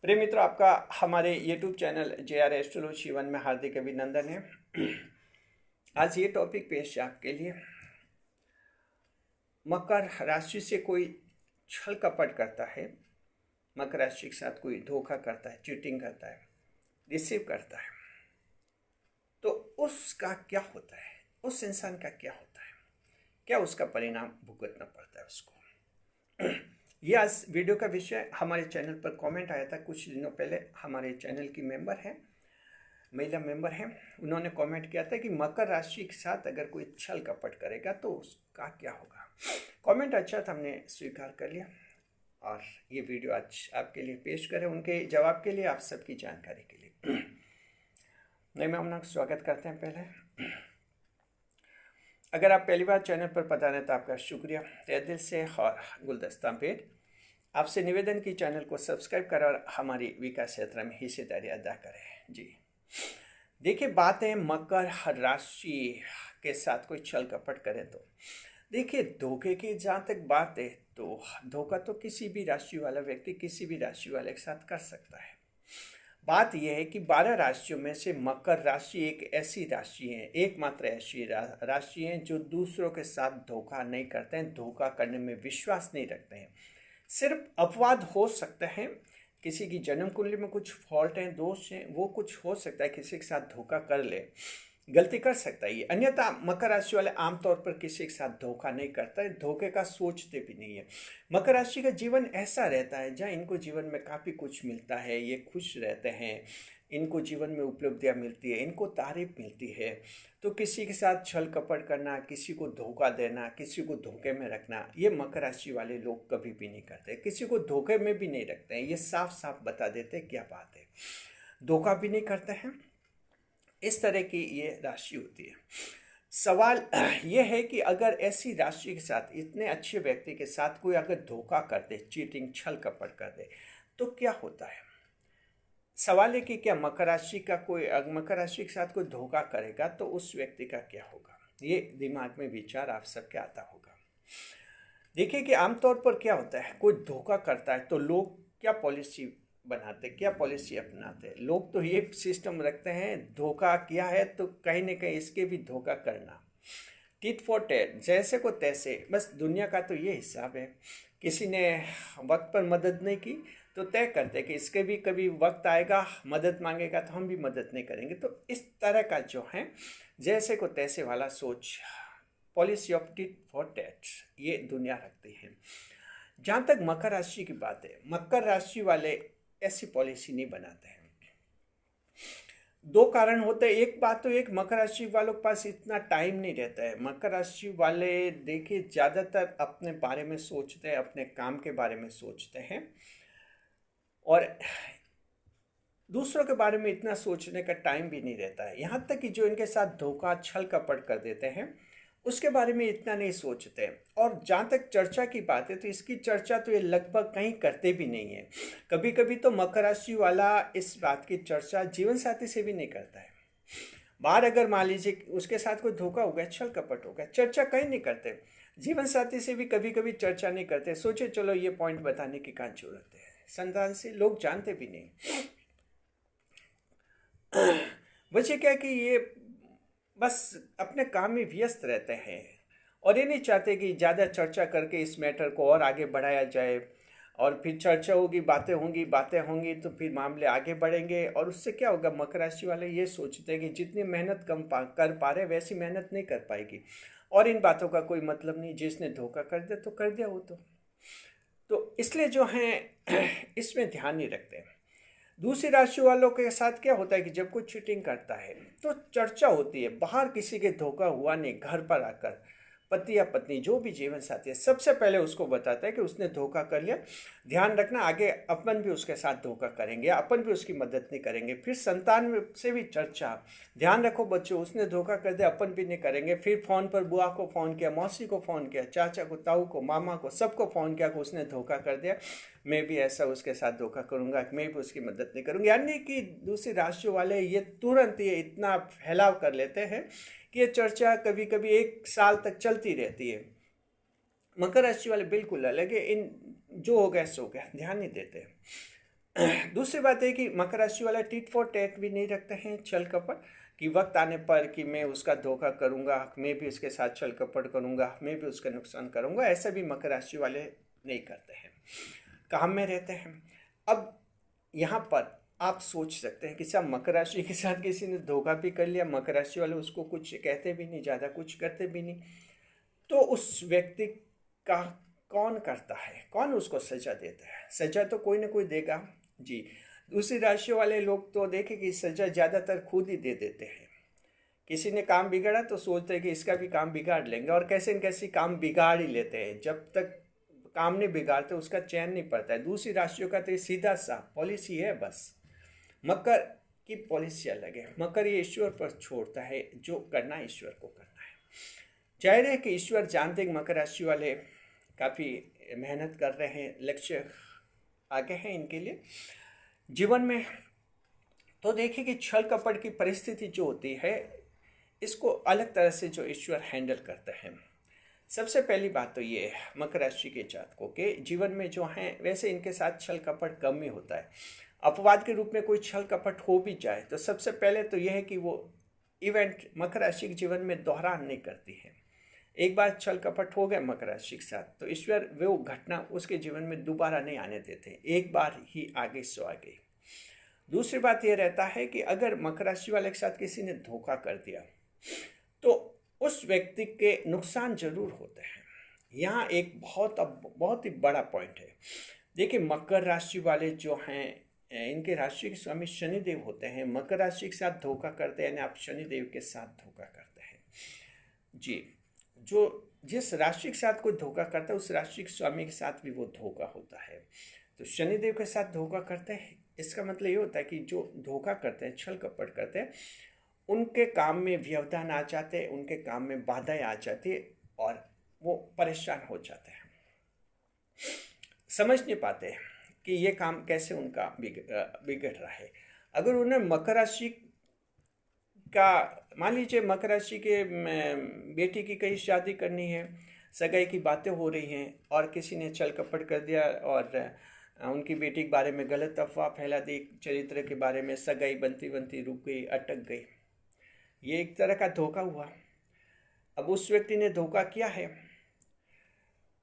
प्रिय मित्रों, आपका हमारे YouTube चैनल JR एस्ट्रोलॉजी 1 में हार्दिक अभिनंदन है। आज ये टॉपिक पेश है आपके लिए। मकर राशि से कोई छल कपट करता है, मकर राशि के साथ कोई धोखा करता है, चीटिंग करता है, रिसीव करता है, तो उसका क्या होता है, उस इंसान का क्या होता है, क्या उसका परिणाम भुगतना पड़ता है उसको। ये आज वीडियो का विषय हमारे चैनल पर कमेंट आया था कुछ दिनों पहले। हमारे चैनल की मेंबर हैं, महिला मेंबर हैं, उन्होंने कमेंट किया था कि मकर राशि के साथ अगर कोई छल कपट करेगा तो उसका क्या होगा। कमेंट अच्छा था, हमने स्वीकार कर लिया और ये वीडियो आज आपके लिए पेश करें, उनके जवाब के लिए, आप सबकी जानकारी के लिए। नए मेहमानों का स्वागत करते हैं। पहले अगर आप पहली बार चैनल पर पधारे तो आपका शुक्रिया तहे दिल से और गुलदस्ता पेट। आपसे निवेदन की चैनल को सब्सक्राइब करें और हमारी विकास यात्रा में हिस्सेदारी अदा करें। जी देखिए, बात है मकर राशि के साथ कोई छल कपट करे तो देखिए, धोखे की जहाँ तक बात है तो धोखा तो किसी भी राशि वाला व्यक्ति किसी भी राशि वाले के साथ कर सकता है। बात यह है कि 12 राशियों में से मकर राशि एक ऐसी राशि है, एकमात्र ऐसी राशि है जो दूसरों के साथ धोखा नहीं करते हैं, धोखा करने में विश्वास नहीं रखते हैं। सिर्फ अपवाद हो सकते हैं, किसी की जन्म कुंडली में कुछ फॉल्ट हैं, दोष हैं, वो कुछ हो सकता है, किसी के साथ धोखा कर ले, गलती कर सकता है। अन्यथा मकर राशि वाले आमतौर पर किसी के साथ धोखा नहीं करता है, धोखे का सोचते भी नहीं है। मकर राशि का जीवन ऐसा रहता है जहाँ इनको जीवन में काफ़ी कुछ मिलता है, ये खुश रहते हैं, इनको जीवन में उपलब्धियाँ मिलती है, इनको तारीफ मिलती है। तो किसी के साथ छल कपट करना, किसी को धोखा देना, किसी को धोखे में रखना, ये मकर राशि वाले लोग कभी भी नहीं करते, किसी को धोखे में भी नहीं रखते हैं। ये साफ साफ बता देते क्या बात है, धोखा भी नहीं करते हैं। इस तरह की ये राशि होती है। सवाल यह है कि अगर ऐसी राशि के साथ, इतने अच्छे व्यक्ति के साथ कोई अगर धोखा कर दे, चीटिंग छल कपट कर दे तो क्या होता है। सवाल है कि क्या मकर राशि के साथ कोई धोखा करेगा तो उस व्यक्ति का क्या होगा। ये दिमाग में विचार आप सबके आता होगा। देखिए कि आमतौर पर क्या होता है, कोई धोखा करता है तो लोग क्या पॉलिसी बनाते, क्या पॉलिसी अपनाते हैं। लोग तो ये सिस्टम रखते हैं, धोखा किया है तो कहीं ना कहीं इसके भी धोखा करना, टिट फॉर टैट, जैसे को तैसे। बस दुनिया का तो ये हिसाब है, किसी ने वक्त पर मदद नहीं की तो तय करते कि इसके भी कभी वक्त आएगा, मदद मांगेगा तो हम भी मदद नहीं करेंगे। तो इस तरह का जो है जैसे को तैसे वाला सोच, policy of tit for tat, ये दुनिया रखती है। जहाँ तक मकर राशि की बात है, मकर राशि वाले ऐसी पॉलिसी नहीं बनाते हैं। दो कारण होते हैं। एक बात तो, एक मकर राशि वालों के पास इतना टाइम नहीं रहता है। मकर राशि वाले देखिए ज़्यादातर अपने बारे में सोचते हैं, अपने काम के बारे में सोचते हैं और दूसरों के बारे में इतना सोचने का टाइम भी नहीं रहता है। यहाँ तक कि जो इनके साथ धोखा छल कपट कर देते हैं उसके बारे में इतना नहीं सोचते। और जहाँ तक चर्चा की बात है तो इसकी चर्चा तो ये लगभग कहीं करते भी नहीं है। कभी कभी तो मकर राशि वाला इस बात की चर्चा जीवन साथी से भी नहीं करता है। बाहर अगर मान लीजिए उसके साथ कोई धोखा हो गया, छल कपट हो गया, चर्चा कहीं नहीं करते। जीवन साथी से भी कभी कभी चर्चा नहीं करते, सोचे चलो ये पॉइंट बताने की क्या जरूरत है। संतान से लोग जानते भी नहीं। वजह क्या कि ये बस अपने काम में व्यस्त रहते हैं और ये नहीं चाहते कि ज़्यादा चर्चा करके इस मैटर को और आगे बढ़ाया जाए। और फिर चर्चा होगी, बातें होंगी तो फिर मामले आगे बढ़ेंगे और उससे क्या होगा, मकर राशि वाले ये सोचते हैं कि जितनी मेहनत कर पा रहे वैसी मेहनत नहीं कर पाएगी और इन बातों का कोई मतलब नहीं, जिसने धोखा कर दिया तो कर दिया। वो तो इसलिए जो हैं इसमें ध्यान नहीं रखते। दूसरी राशि वालों के साथ क्या होता है कि जब कोई चीटिंग करता है तो चर्चा होती है, बाहर किसी के धोखा हुआ नहीं, घर पर आकर पति या पत्नी जो भी जीवन साथी है सबसे पहले उसको बताता है कि उसने धोखा कर लिया, ध्यान रखना आगे अपन भी उसके साथ धोखा करेंगे, अपन भी उसकी मदद नहीं करेंगे। फिर संतान में से भी चर्चा, ध्यान रखो बच्चों, उसने धोखा कर दिया, अपन भी नहीं करेंगे। फिर फ़ोन पर बुआ को फ़ोन किया, मौसी को फ़ोन किया, चाचा को, ताऊ को, मामा को, सबको फ़ोन किया कि उसने धोखा कर दिया, मैं भी ऐसा उसके साथ धोखा करूंगा, मैं भी उसकी मदद नहीं करूंगा। यानी कि दूसरी राशियों वाले ये तुरंत ये इतना फैलाव कर लेते हैं कि ये चर्चा कभी कभी 1 साल तक चलती रहती है। मकर राशि वाले बिल्कुल अलग है, इन जो हो गया सो गया, ध्यान नहीं देते। दूसरी बात है कि मकर राशि वाला टिट फॉर टैट भी नहीं रखते हैं, छल कपट, कि वक्त आने पर कि मैं उसका धोखा करूंगा, मैं भी उसके साथ छल कपट करूंगा, मैं भी उसका नुकसान करूंगा, ऐसा भी मकर राशि वाले नहीं करते हैं, काम में रहते हैं। अब यहाँ पर आप सोच सकते हैं कि सब मकर राशि के साथ किसी ने धोखा भी कर लिया, मकर राशि वाले उसको कुछ कहते भी नहीं, ज़्यादा कुछ करते भी नहीं, तो उस व्यक्ति का कौन करता है, कौन उसको सजा देता है? सजा तो कोई ना कोई देगा जी। दूसरी राशि वाले लोग तो देखें कि सजा ज़्यादातर खुद ही दे देते हैं। किसी ने काम बिगाड़ा तो सोचते हैं कि इसका भी काम बिगाड़ लेंगे, और कैसे न कैसे काम बिगाड़ ही लेते हैं। जब तक काम नहीं बिगाड़ते उसका चैन नहीं पड़ता है। दूसरी राशियों का तो ये सीधा सा पॉलिसी है बस। मकर की पॉलिसी अलग है। मकर ये ईश्वर पर छोड़ता है, जो करना ईश्वर को करना है। जाहिर है कि ईश्वर जानते हैं मकर राशि वाले काफ़ी मेहनत कर रहे हैं, लक्ष्य आगे हैं इनके लिए जीवन में। तो देखिए कि छल कपट की परिस्थिति जो होती है, इसको अलग तरह से जो ईश्वर हैंडल करते हैं। सबसे पहली बात तो ये है, मकर राशि के जातकों के जीवन में जो हैं, वैसे इनके साथ छल कपट कम ही होता है। अपवाद के रूप में कोई छल कपट हो भी जाए तो सबसे पहले तो यह है कि वो इवेंट मकर राशि के जीवन में दोहरान नहीं करती है। एक बार छल कपट हो गए मकर राशि के साथ तो ईश्वर वो घटना उसके जीवन में दोबारा नहीं आने देते, एक बार ही आगे सो आगे। दूसरी बात यह रहता है कि अगर मकर राशि वाले के साथ किसी ने धोखा कर दिया तो उस व्यक्ति के नुकसान जरूर होते हैं। यहाँ एक बहुत ही बड़ा पॉइंट है। देखिए मकर राशि वाले जो हैं, इनके राशि के स्वामी शनिदेव होते हैं। मकर राशि के साथ धोखा करते हैं, यानी आप शनिदेव के साथ धोखा करते हैं जी। जो जिस राशि के साथ कोई धोखा करता है उस राशि के स्वामी के साथ भी वो धोखा होता है। तो शनिदेव के साथ धोखा करते हैं, इसका मतलब ये होता है कि जो धोखा करते हैं, छल कपट करते हैं, उनके काम में व्यवधान आ जाते हैं, उनके काम में बाधाएं आ जाती है और वो परेशान हो जाते हैं, समझ नहीं पाते कि ये काम कैसे उनका बिगड़ रहा है। अगर उन्हें मकर राशि का, मान लीजिए मकर राशि के बेटी की कहीं शादी करनी है, सगाई की बातें हो रही हैं और किसी ने छल कपट कर दिया और उनकी बेटी के बारे में गलत अफवाह फैला दी, चरित्र के बारे में, सगाई बनती बनती रुक गई, अटक गई, ये एक तरह का धोखा हुआ। अब उस व्यक्ति ने धोखा किया है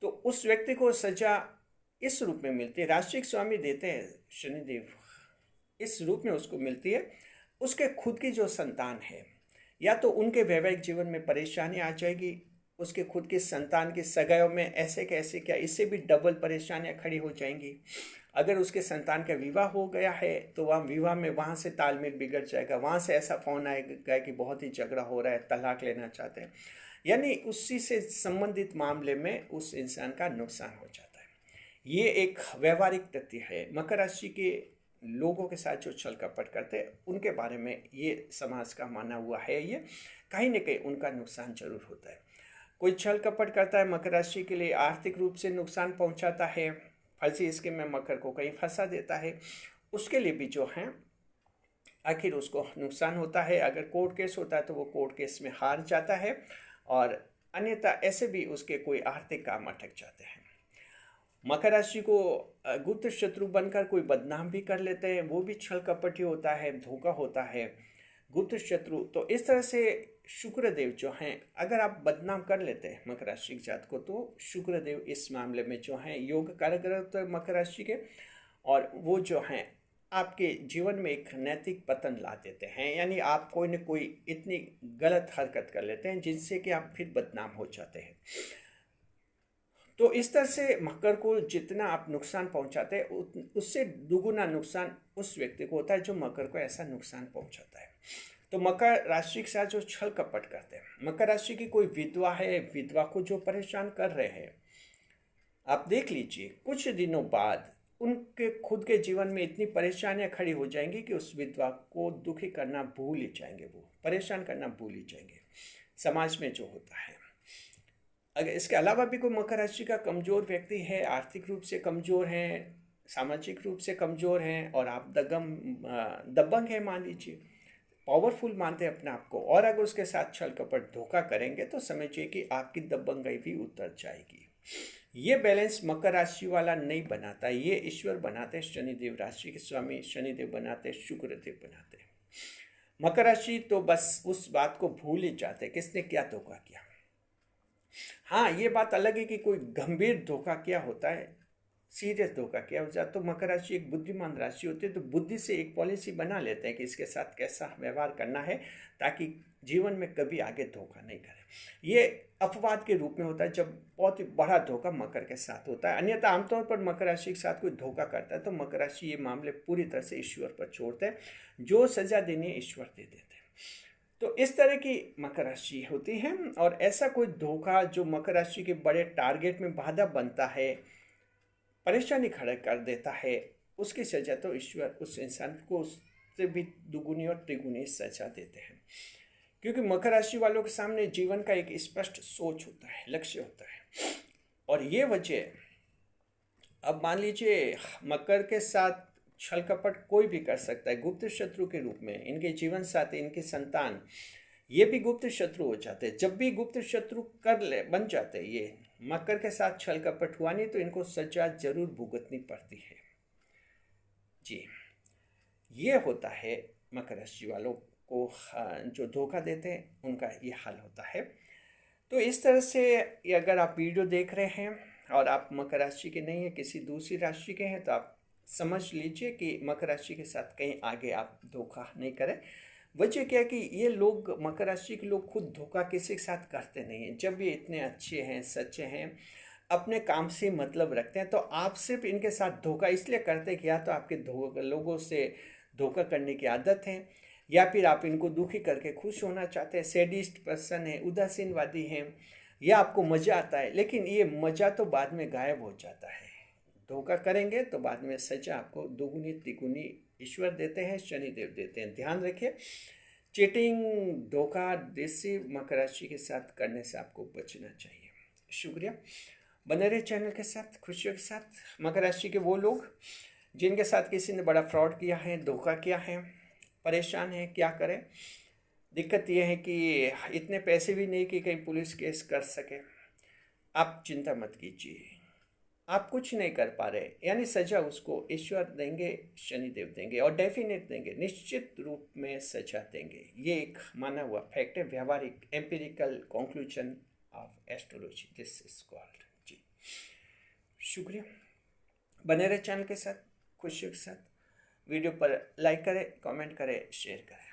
तो उस व्यक्ति को सजा इस रूप में मिलती है, राशि के स्वामी देते हैं शनिदेव, इस रूप में उसको मिलती है। उसके खुद की जो संतान है, या तो उनके वैवाहिक जीवन में परेशानी आ जाएगी, उसके खुद की संतान की सगाइयों में ऐसे कैसे क्या, इससे भी डबल परेशानियां खड़ी हो जाएंगी। अगर उसके संतान का विवाह हो गया है तो वह विवाह में वहाँ से तालमेल बिगड़ जाएगा, वहाँ से ऐसा फोन आएगा कि बहुत ही झगड़ा हो रहा है, तलाक लेना चाहते हैं, यानी उसी से संबंधित मामले में उस इंसान का नुकसान हो जाता है। ये एक व्यवहारिक तथ्य है। मकर राशि के लोगों के साथ जो छल कपट करते हैं उनके बारे में ये समाज का माना हुआ है, ये कहीं ना कहीं उनका नुकसान जरूर होता है। कोई छल कपट करता है मकर राशि के लिए, आर्थिक रूप से नुकसान पहुंचाता है, फर्जी स्कीम में मकर को कहीं फंसा देता है, उसके लिए भी जो है आखिर उसको नुकसान होता है। अगर कोर्ट केस होता है तो वो कोर्ट केस में हार जाता है, और अन्यथा ऐसे भी उसके कोई आर्थिक काम अटक जाते हैं। मकर राशि को गुप्त शत्रु बनकर कोई बदनाम भी कर लेते हैं, वो भी छल कपट ही होता है, धोखा होता है, गुप्त शत्रु। तो इस तरह से शुक्रदेव जो हैं, अगर आप बदनाम कर लेते हैं मकर राशि के जात को, तो शुक्रदेव इस मामले में जो हैं योग कारक रहते हैं मकर राशि के, और वो जो हैं आपके जीवन में एक नैतिक पतन ला देते हैं, यानी आप कोई न कोई इतनी गलत हरकत कर लेते हैं जिनसे कि आप फिर बदनाम हो जाते हैं। तो इस तरह से मकर को जितना आप नुकसान पहुंचाते हैं उससे दुगुना नुकसान उस व्यक्ति को होता है जो मकर को ऐसा नुकसान पहुंचाता है। तो मकर राशि के साथ जो छल कपट करते हैं, मकर राशि की कोई विधवा है, विधवा को जो परेशान कर रहे हैं, आप देख लीजिए कुछ दिनों बाद उनके खुद के जीवन में इतनी परेशानियां खड़ी हो जाएंगी कि उस विधवा को दुखी करना भूल ही जाएंगे, वो परेशान करना भूल ही जाएंगे। समाज में जो होता है, अगर इसके अलावा भी कोई मकर राशि का कमज़ोर व्यक्ति है, आर्थिक रूप से कमज़ोर हैं, सामाजिक रूप से कमज़ोर हैं, और आप दबंग हैं मान लीजिए, पावरफुल मानते हैं अपने आप को, और अगर उसके साथ छल कपट धोखा करेंगे तो समझिए कि आपकी दबंगई भी उतर जाएगी। ये बैलेंस मकर राशि वाला नहीं बनाता, ये ईश्वर बनाते हैं। शनिदेव राशि के स्वामी शनिदेव बनाते हैं, शुक्रदेव बनाते हैं। मकर राशि तो बस उस बात को भूल ही जाते हैं किसने क्या धोखा किया। हाँ, ये बात अलग है कि कोई गंभीर धोखा क्या होता है, सीरियस धोखा क्या हो जाता, तो मकर राशि एक बुद्धिमान राशि होती है, तो बुद्धि से एक पॉलिसी बना लेते हैं कि इसके साथ कैसा व्यवहार करना है ताकि जीवन में कभी आगे धोखा नहीं करे। ये अपवाद के रूप में होता है जब बहुत ही बड़ा धोखा मकर के साथ होता है, अन्यथा आमतौर पर मकर राशि के साथ कोई धोखा करता है तो मकर राशि ये मामले पूरी तरह से ईश्वर पर छोड़ते हैं, जो सजा देनी है ईश्वर दे देते हैं। तो इस तरह की मकर राशि होती है। और ऐसा कोई धोखा जो मकर राशि के बड़े टारगेट में बाधा बनता है, परेशानी खड़ा कर देता है, उसकी सजा तो ईश्वर उस इंसान को उससे भी दुगुनी और त्रिगुनी सजा देते हैं। क्योंकि मकर राशि वालों के सामने जीवन का एक स्पष्ट सोच होता है, लक्ष्य होता है। और ये वजह, अब मान लीजिए मकर के साथ छल कपट कोई भी कर सकता है गुप्त शत्रु के रूप में। इनके जीवन साथी, इनके संतान, ये भी गुप्त शत्रु हो जाते हैं। जब भी गुप्त शत्रु बन जाते हैं ये, मकर के साथ छल कपट हुआ नहीं तो इनको सजा जरूर भुगतनी पड़ती है। जी, ये होता है मकर राशि वालों को जो धोखा देते हैं उनका ये हाल होता है। तो इस तरह से अगर आप वीडियो देख रहे हैं और आप मकर राशि के नहीं हैं, किसी दूसरी राशि के हैं, तो आप समझ लीजिए कि मकर राशि के साथ कहीं आगे आप धोखा नहीं करें। वजह क्या है कि ये लोग, मकर राशि के लोग, खुद धोखा किसी के साथ करते नहीं हैं। जब ये इतने अच्छे हैं, सच्चे हैं, अपने काम से मतलब रखते हैं, तो आप सिर्फ इनके साथ धोखा इसलिए करते हैं कि या तो आपके लोगों से धोखा करने की आदत है, या फिर आप इनको दुखी करके खुश होना चाहते हैं, सैडिस्ट पर्सन है, उदासीनवादी हैं, या आपको मज़ा आता है। लेकिन ये मज़ा तो बाद में गायब हो जाता है। धोखा करेंगे तो बाद में सजा आपको दुगुनी तिगुनी ईश्वर देते हैं, शनिदेव देते हैं। ध्यान रखिए, चीटिंग, धोखा, डिसीव मकर राशि के साथ करने से आपको बचना चाहिए। शुक्रिया, बने रहे चैनल के साथ, खुशियों के साथ। मकर राशि के वो लोग जिनके साथ किसी ने बड़ा फ्रॉड किया है, धोखा किया है, परेशान है, क्या करें। दिक्कत यह है कि इतने पैसे भी नहीं कि कहीं पुलिस केस कर सके। आप चिंता मत कीजिए, आप कुछ नहीं कर पा रहे, यानी सजा उसको ईश्वर देंगे, शनिदेव देंगे, और डेफिनेट देंगे, निश्चित रूप में सजा देंगे। ये एक माना हुआ फैक्ट है, व्यावहारिक empirical conclusion of astrology, this is called. जी, शुक्रिया, बने रहे चैनल के साथ, खुशियों के साथ। वीडियो पर लाइक करें, कमेंट करें, शेयर करें।